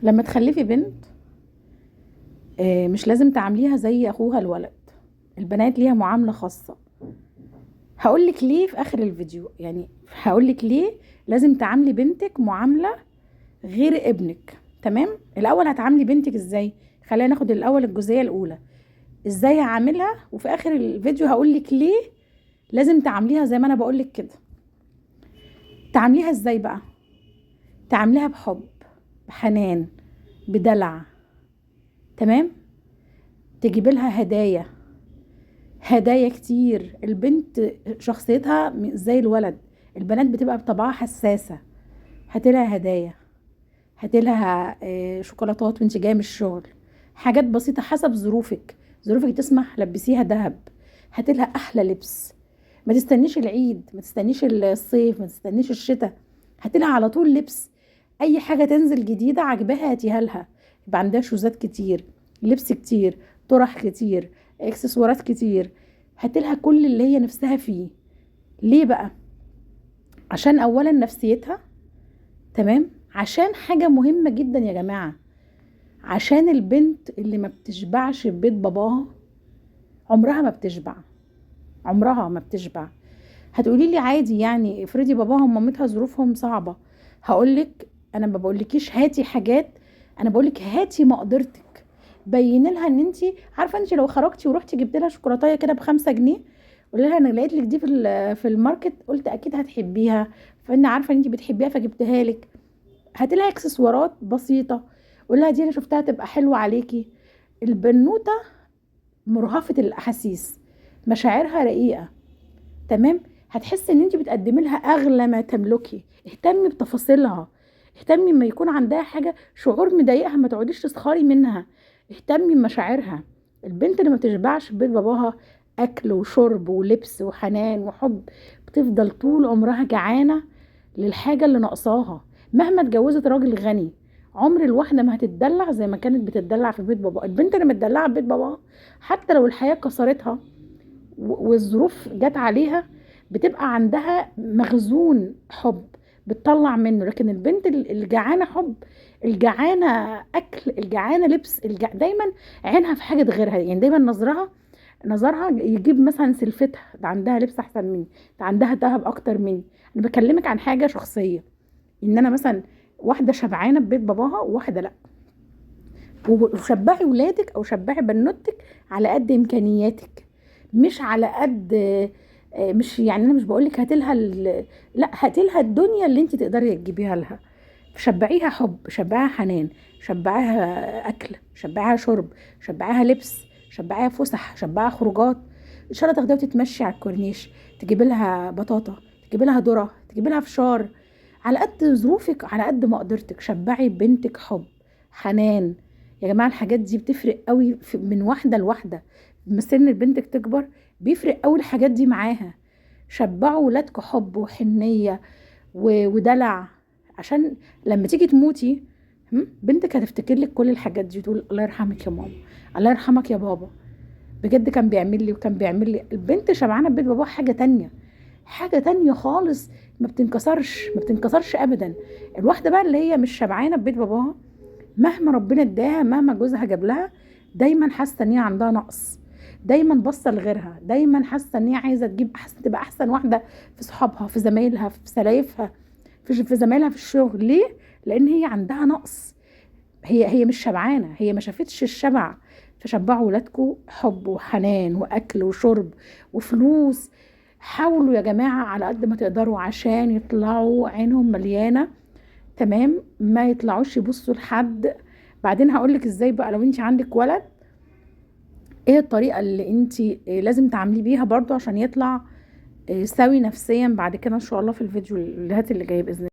لما تخلفي بنت مش لازم تعامليها زي اخوها الولد. البنات ليها معاملة خاصة. هقولك ليه في اخر الفيديو، يعني هقولك ليه لازم تعاملي بنتك معاملة غير ابنك. تمام؟ الاول هتعاملي بنتك ازاي؟ خلينا ناخد الاول الجزئية الاولى، ازاي هعاملها، وفي اخر الفيديو هقولك ليه لازم تعامليها زي ما انا بقولك كده. تعامليها ازاي بقى؟ تعامليها بحب، بحنان، بدلع. تمام؟ تجيب لها هدايا، هدايا كتير. البنت شخصيتها زي الولد، البنات بتبقى بطبعها حساسة. هاتلها هدايا، هاتلها شوكولاتات وانت جايه من الشغل، حاجات بسيطة حسب ظروفك. ظروفك تسمح لبسيها دهب. هاتلها احلى لبس. ما تستنيش العيد، ما تستنيش الصيف، ما تستنيش الشتاء. هاتلها على طول لبس. اي حاجة تنزل جديدة عجبها هاتيها لها. يبقى عندها شوزات كتير، لبس كتير، طرح كتير، اكسسوارات كتير. هاتلها كل اللي هي نفسها فيه. ليه بقى؟ عشان اولا نفسيتها. تمام؟ عشان حاجة مهمة جدا يا جماعة، عشان البنت اللي ما بتشبعش في بيت باباها عمرها ما بتشبع، عمرها ما بتشبع. هتقولي لي عادي، يعني افرضي باباها ومامتها ظروفهم صعبة. هقولك انا ما بقولكيش هاتي حاجات، انا بقولك هاتي مقدرتك. بين لها ان انت عارفه، انت لو خرجتي ورحتي جبت لها شوكولاتايه كده ب5 جنيه، قولي لها انا لقيت لك دي في الماركت، قلت اكيد هتحبيها، فانا عارفه ان انت بتحبيها فجبتها لك. هاتي لها اكسسوارات بسيطه، قولي لها دي انا شفتها تبقى حلوه عليكي. البنوته مرهفه الاحاسيس، مشاعرها رقيقه. تمام؟ هتحس ان انت بتقدمي لها اغلى ما تملكي. اهتمي بتفاصيلها، اهتمي ما يكون عندها حاجه شعور مضايقها ما تقعديش تسخري منها. اهتمي بمشاعرها. البنت اللي ما تشبعش في بيت باباها اكل وشرب ولبس وحنان وحب بتفضل طول عمرها جعانه للحاجه اللي ناقصاها. مهما اتجوزت راجل غني، عمر الواحده ما هتتدلع زي ما كانت بتتدلع في بيت بابا. البنت اللي متدلعه في بيت باباها حتى لو الحياه كسرتها والظروف جت عليها بتبقى عندها مخزون حب بتطلع منه. لكن البنت الجعانه حب، الجعانه اكل، الجعانه لبس، دايما عينها في حاجه غيرها. يعني دايما نظرها يجيب مثلا سلفتها، ده عندها لبس احسن مني، ده عندها ذهب اكتر مني. انا بكلمك عن حاجه شخصيه، ان انا مثلا واحده شبعانه ببيت باباها وواحده لا. وشبعي ولادك او شبعي بنوتك على قد امكانياتك، مش على قد مش يعني انا مش بقولك هاتلها لا، هاتلها الدنيا اللي انت تقدري تجيبيها لها. شبعيها حب، شبعيها حنان، شبعيها اكل، شبعيها شرب، شبعيها لبس، شبعيها فسح، شبعيها خروجات. ان شاء الله تاخديها وتتمشي على الكورنيش، تجيبي لها بطاطا، تجيبي لها ذره، تجيبي لها فشار. على قد ظروفك، على قد مقدرتك. شبعي بنتك حب، حنان. يا جماعه الحاجات دي بتفرق قوي من واحده لواحده. لما سن بنتك تكبر بيفرق قوي الحاجات دي معاها. شبعوا ولادكم حب وحنيه ودلع، عشان لما تيجي تموتي بنتك هتفتكر لك كل الحاجات دي، تقول الله يرحمك يا ماما، الله يرحمك يا بابا، بجد كان بيعمل لي وكان بيعمل لي. البنت شبعانه ببيت باباها حاجه تانية، حاجه تانية خالص. ما بتنكسرش، ما بتنكسرش ابدا. الواحده بقى اللي هي مش شبعانه ببيت باباها، مهما ربنا اداها، مهما جوزها جاب لها، دايما حاسه ان هي عندها نقص، دايما باصه لغيرها، دايما حاسه ان هي عايزه تجيب احسن، تبقى احسن واحده في صحابها، في زمايلها، في سلايفها، في زمايلها في الشغل. ليه؟ لان هي عندها نقص. هي مش شبعانه، هي ما شافتش الشبع. فشبعوا ولادكم حب وحنان واكل وشرب وفلوس. حاولوا يا جماعه على قد ما تقدروا عشان يطلعوا عينهم مليانه. تمام؟ ما يطلعوش يبصوا لحد. بعدين هقولك ازاي بقى لو انت عندك ولد، ايه الطريقه اللي انت لازم تعملي بيها برضو عشان يطلع سوي نفسيا بعد كده ان شاء الله في الفيديوهات اللي جايه باذن الله.